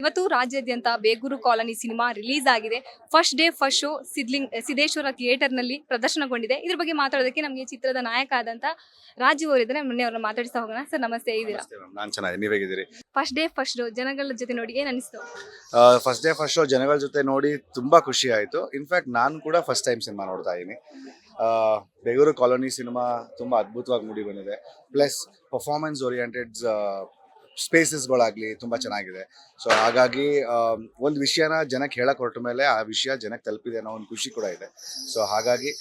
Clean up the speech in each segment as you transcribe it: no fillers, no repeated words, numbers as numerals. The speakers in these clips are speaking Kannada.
ಇವತ್ತು ರಾಜ್ಯಾದ್ಯಂತ ಬೇಗೂರು ಕಾಲನಿ ಸಿನಿಮಾ ರಿಲೀಸ್ ಆಗಿದೆ. First day first show Siddeshwara theatre ನಲ್ಲಿ ಪ್ರದರ್ಶನಗೊಂಡಿದೆ. ಇದ್ರ ಬಗ್ಗೆ ಮಾತಾಡೋದಕ್ಕೆ ನಮಗೆ ಚಿತ್ರದ ನಾಯಕ ಆದಂತ ರಾಜೀವ್ ಅವರಿದ್ದಾರೆ. ಮೊನ್ನೆ ಅವ್ರನ್ನ ಮಾತಾಡಿಸ್ತಾ ಹೋಗೋಣ. ಸರ್ ನಮಸ್ತೆ, ಇದ್ದೀರಾ? ನಾನು ಚೆನ್ನಾಗಿ, ನೀವ್ ಹೇಗಿದ್ದೀರಿ? ಫಸ್ಟ್ ಡೇ ಫಸ್ಟ್ ಶೋ ಜನಗಳ ಜೊತೆ ನೋಡಿ ಏನ್ ಅನಿಸ್ತು? ಫಸ್ಟ್ ಡೇ ಫಸ್ಟ್ ಶೋ ಜನಗಳ ಜೊತೆ ನೋಡಿ ತುಂಬಾ ಖುಷಿ ಆಯಿತು. ಇನ್ಫ್ಯಾಕ್ಟ್ ನಾನು ಕೂಡ ಫಸ್ಟ್ ಟೈಮ್ ಸಿನಿಮಾ ನೋಡ್ತಾ ಇದ್ದೀನಿ. ಬೇಗೂರು ಕಾಲೋನಿ ಸಿನಿಮಾ ತುಂಬ ಅದ್ಭುತವಾಗಿ ಮೂಡಿ ಬಂದಿದೆ. ಪ್ಲಸ್ ಪರ್ಫಾರ್ಮೆನ್ಸ್ ಓರಿಯೆಂಟೆಡ್ ಸ್ಪೇಸಸ್ಗಳಾಗಲಿ ತುಂಬ ಚೆನ್ನಾಗಿದೆ. ಸೊ ಹಾಗಾಗಿ ಒಂದು ವಿಷಯನ ಜನಕ್ಕೆ ಹೇಳಕ್ಕೆ ಹೊರಟ ಮೇಲೆ ಆ ವಿಷಯ ಜನಕ್ಕೆ ತಲುಪಿದೆ ಅನ್ನೋ ಒಂದು ಖುಷಿ ಕೂಡ ಇದೆ. ಸೊ ಹಾಗಾಗಿ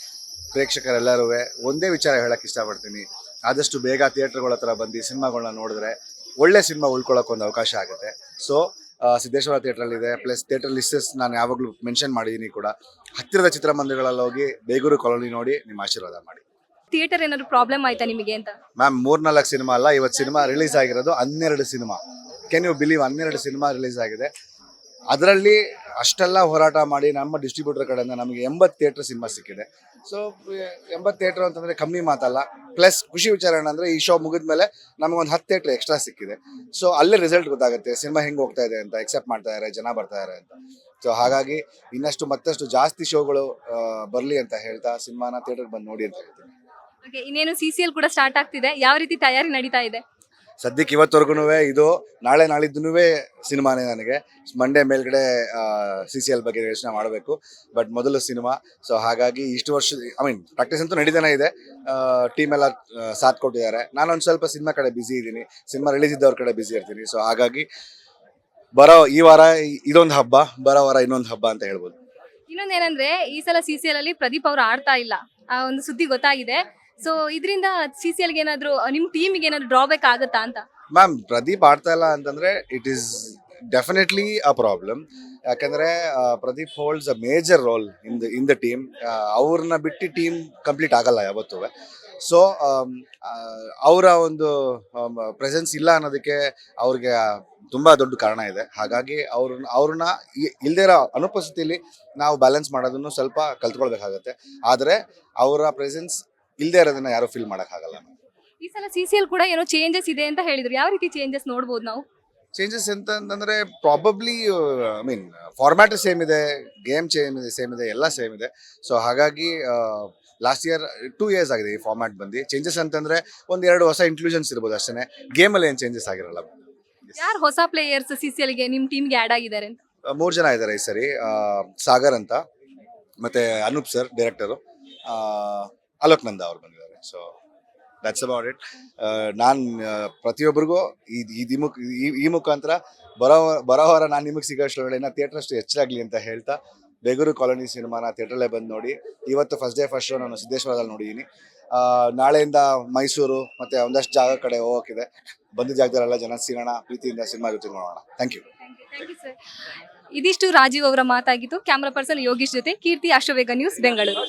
ಪ್ರೇಕ್ಷಕರೆಲ್ಲರೂ ಒಂದೇ ವಿಚಾರ ಹೇಳಕ್ಕೆ ಇಷ್ಟಪಡ್ತೀನಿ, ಆದಷ್ಟು ಬೇಗ ಥಿಯೇಟರ್ಗಳ ಹತ್ರ ಬಂದು ಸಿನಿಮಾಗಳನ್ನ ನೋಡಿದ್ರೆ ಒಳ್ಳೆ ಸಿನಿಮಾ ಉಳ್ಕೊಳ್ಳೋಕೆ ಒಂದು ಅವಕಾಶ ಆಗುತ್ತೆ. ಸೊ ಸಿದ್ದೇಶ್ವರ ಥಿಯೇಟ್ರಲ್ಲಿದೆ. ಪ್ಲಸ್ ಥಿಯೇಟರ್ ಲಿಸ್ಟಸ್ ನಾನು ಯಾವಾಗಲೂ ಮೆನ್ಷನ್ ಮಾಡಿದ್ದೀನಿ ಕೂಡ. ಹತ್ತಿರದ ಚಿತ್ರಮಂದಿರಗಳಲ್ಲಿ ಹೋಗಿ ಬೇಗೂರು ಕಾಲೋನಿ ನೋಡಿ ನಿಮ್ಮ ಆಶೀರ್ವಾದ ಮಾಡಿ. ಥಿಯೇಟರ್ ಏನಾದ್ರು ಪ್ರಾಬ್ಲಮ್ ಆಯ್ತಾ ನಿಮಗೆ ಅಂತ? ಮ್ಯಾಮ್ 3-4 ಸಿನಿಮಾ ಅಲ್ಲ, ಇವತ್ತು ಸಿನಿಮಾ ರಿಲೀಸ್ ಆಗಿರೋದು 12 ಸಿನಿಮಾ. Can you believe? 12 ಸಿನಿಮಾ ರಿಲೀಸ್ ಆಗಿದೆ. ಅದರಲ್ಲಿ ಅಷ್ಟೆಲ್ಲ ಹೋರಾಟ ಮಾಡಿ ನಮ್ಮ ಡಿಸ್ಟ್ರಿಬ್ಯೂಟರ್ ಕಡೆಯಿಂದ ನಮಗೆ 80 ಥಿಯೇಟರ್ ಸಿನಿಮಾ ಸಿಕ್ಕಿದೆ. ಸೊ 80 ಥಿಯೇಟರ್ ಅಂತಂದರೆ ಕಮ್ಮಿ ಮಾತಲ್ಲ. ಪ್ಲಸ್ ಖುಷಿ ವಿಚಾರ ಏನಂದರೆ ಈ ಶೋ ಮುಗಿದ ಮೇಲೆ ನಮಗೊಂದು 10 ಥಿಯೇಟರ್ ಎಕ್ಸ್ಟ್ರಾ ಸಿಕ್ಕಿದೆ. ಸೊ ಅಲ್ಲೇ ರಿಸಲ್ಟ್ ಗೊತ್ತಾಗುತ್ತೆ ಸಿನಿಮಾ ಹೆಂಗೆ ಹೋಗ್ತಾ ಇದೆ ಅಂತ, ಎಕ್ಸೆಪ್ಟ್ ಮಾಡ್ತಾ ಇದ್ದಾರೆ, ಜನ ಬರ್ತಾ ಇದ್ದಾರೆ ಅಂತ. ಸೊ ಹಾಗಾಗಿ ಇನ್ನಷ್ಟು ಮತ್ತಷ್ಟು ಜಾಸ್ತಿ ಶೋಗಳು ಬರಲಿ ಅಂತ ಹೇಳ್ತಾ ಸಿನಿಮಾನ ಥಿಯೇಟರ್ಗೆ ಬಂದು ನೋಡಿ ಅಂತ ಹೇಳ್ತೀನಿ. ಓಕೆ, ಇನ್ನೇನು CCL ಕೂಡ ಸ್ಟಾರ್ಟ್ ಆಗ್ತಿದೆ. ಯಾವ ರೀತಿ ತಯಾರಿ ನಡೀತಾ ಇದೆ? ಸದ್ಯಕ್ಕೆ ಇವತ್ತವರೆಗೂ ಇದು ನಾಳೆ ನಾಳಿದ್ದು ಸಿನಿಮಾನೇ. ನನಗೆ ಮಂಡೇ ಮೇಲ್ಗಡೆ CCL ಬಗ್ಗೆ ಯೋಚನೆ ಮಾಡಬೇಕು. ಬಟ್ ಮೊದಲು ಸಿನಿಮಾ. ಸೊ ಹಾಗಾಗಿ ಇಷ್ಟು ವರ್ಷ ಪ್ರಾಕ್ಟೀಸ್ ಅಂತೂ ನಡೀತಾನೆ ಇದೆ. ಟೀಮ್ ಎಲ್ಲ ಸಾಥ್ ಕೊಟ್ಟಿದ್ದಾರೆ. ನಾನೊಂದು ಸ್ವಲ್ಪ ಸಿನಿಮಾ ಕಡೆ ಬ್ಯುಸಿ ಇದ್ದೀನಿ, ಸಿನಿಮಾ ರಿಲೀಸ್ ಇದ್ದವ್ರ ಕಡೆ ಬ್ಯುಸಿ ಇರ್ತೀನಿ. ಸೊ ಹಾಗಾಗಿ ಈ ವಾರ ಇದೊಂದು ಹಬ್ಬ, ಬರೋ ವಾರ ಇನ್ನೊಂದು ಹಬ್ಬ ಅಂತ ಹೇಳ್ಬೋದು. ಇನ್ನೊಂದೇನಂದ್ರೆ ಈ ಸಲ CCL ಅಲ್ಲಿ ಪ್ರದೀಪ್ ಅವರು ಆಡ್ತಾ ಇಲ್ಲ, ಆ ಒಂದು ಸುದ್ದಿ ಗೊತ್ತಾಗಿದೆ. ಸೊ ಇದರಿಂದ CCL ಗೆ ಏನಾದ್ರು, ನಿಮ್ ಟೀಮಿಗೆ ಏನಾದ್ರು ಡ್ರಾಬ್ಯಾಕ್ ಆಗುತ್ತಾ ಅಂತ? ಮ್ಯಾಮ್ ಪ್ರದೀಪ್ ಆಡ್ತಾ ಇಲ್ಲ ಅಂತಂದ್ರೆ it is definitely a problem. ಯಾಕಂದ್ರೆ Pradeep holds a major role in the team. ಅವ್ರನ್ನ ಬಿಟ್ಟು ಟೀಮ್ ಕಂಪ್ಲೀಟ್ ಆಗಲ್ಲ ಯಾವತ್ತೂ. ಸೊ ಅವರ ಒಂದು ಪ್ರೆಸೆನ್ಸ್ ಇಲ್ಲ ಅನ್ನೋದಕ್ಕೆ ಅವ್ರಿಗೆ ತುಂಬಾ ದೊಡ್ಡ ಕಾರಣ ಇದೆ. ಹಾಗಾಗಿ ಅವ್ರನ್ನ ಇಲ್ದೇ ಇರೋ ಅನುಪಸ್ಥಿತಿಯಲ್ಲಿ ನಾವು ಬ್ಯಾಲೆನ್ಸ್ ಮಾಡೋದನ್ನು ಸ್ವಲ್ಪ ಕಲ್ತ್ಕೊಳ್ಬೇಕಾಗತ್ತೆ. ಆದರೆ ಅವರ ಪ್ರೆಸೆನ್ಸ್ ಇಲ್ದೇ ಇರೋದನ್ನ ಯಾರು ಫೀಲ್ ಮಾಡೋಕ್ಕಾಗಲ್ಲ. ಈ ಸಲ CCL ಕೂಡ ಏನೋ ಚೇಂಜಸ್ ಇದೆ ಅಂತ ಹೇಳಿದ್ರು. ಯಾವ ರೀತಿ ಚೇಂಜಸ್ ನೋಡ್ಬೋದು ನಾವು? ಚೇಂಜಸ್ ಅಂತಂದ್ರೆ ಪ್ರಾಬಬ್ಲಿ ಫಾರ್ಮ್ಯಾಟ್ ಸೇಮ್ ಇದೆ, ಗೇಮ್ ಸೇಮ್ ಇದೆ, ಎಲ್ಲ ಸೇಮ್ ಇದೆ. ಸೊ ಹಾಗಾಗಿ ಲಾಸ್ಟ್ ಇಯರ್ 2 years ಆಗಿದೆ ಈ ಫಾರ್ಮ್ಯಾಟ್ ಬಂದು. ಚೇಂಜಸ್ ಅಂತಂದ್ರೆ 1-2 ಹೊಸ ಇನ್ಕ್ಲೂಷನ್ಸ್ ಇರ್ಬೋದು ಅಷ್ಟೇ. ಗೇಮಲ್ಲಿ ಏನು ಚೇಂಜಸ್ ಆಗಿರಲ್ಲ. ಯಾರು ಹೊಸ ಪ್ಲೇಯರ್ಸ್ CCL ಗೆ ನಿಮ್ ಟೀಮ್ಗೆ ಆಡ್ ಆಗಿದ್ದಾರೆ ಅಂತ? 3 ಜನ ಇದ್ದಾರೆ ಈ ಸರಿ. ಸಾಗರ್ ಅಂತ, ಮತ್ತೆ ಅನೂಪ್ ಸರ್ ಡೈರೆಕ್ಟರು, ಅಲೋಕ್ ನಂದ ಅವ್ರು ಬಂದಿದ್ದಾರೆ. So that's about it. ನಾನು ಪ್ರತಿಯೊಬ್ಬರಿಗೂ ಈ ಮುಖಾಂತರ ಬರೋವಾರ ನಾನು ನಿಮಗೆ ಸಿಗೋಷ್ಟೊಳಗಡೆ ಥಿಯೇಟರ್ ಅಷ್ಟು ಹೆಚ್ಚಾಗಲಿ ಅಂತ ಹೇಳ್ತಾ, ಬೇಗೂರು ಕಾಲೋನಿ ಸಿನಿಮಾನ ಥಿಯೇಟ್ರಲ್ಲೇ ಬಂದು ನೋಡಿ. ಇವತ್ತು ಫಸ್ಟ್ ಡೇ ಫಸ್ಟ್ ಶೋ ನಾನು ಸಿದ್ದೇಶ್ವರದಲ್ಲಿ ನೋಡಿದ್ದೀನಿ. ನಾಳೆಯಿಂದ ಮೈಸೂರು ಮತ್ತೆ ಒಂದಷ್ಟು ಜಾಗ ಕಡೆ ಹೋಗೋಕ್ಕಿದೆ. ಬಂದ ಜಾಗದಲ್ಲೆಲ್ಲ ಜನ ಸಿಗೋಣ, ಪ್ರೀತಿಯಿಂದ ಸಿನಿಮಾ ಜೊತೆ ನೋಡೋಣ. Thank you sir. ಇದಿಷ್ಟು ರಾಜೀವ್ ಅವರ ಮಾತಾಗಿತ್ತು. ಕ್ಯಾಮ್ರಾ ಪರ್ಸನ್ ಯೋಗೀಶ್ ಜೊತೆ ಕೀರ್ತಿ, ಅಶ್ವವೇಗ ನ್ಯೂಸ್, ಬೆಂಗಳೂರು.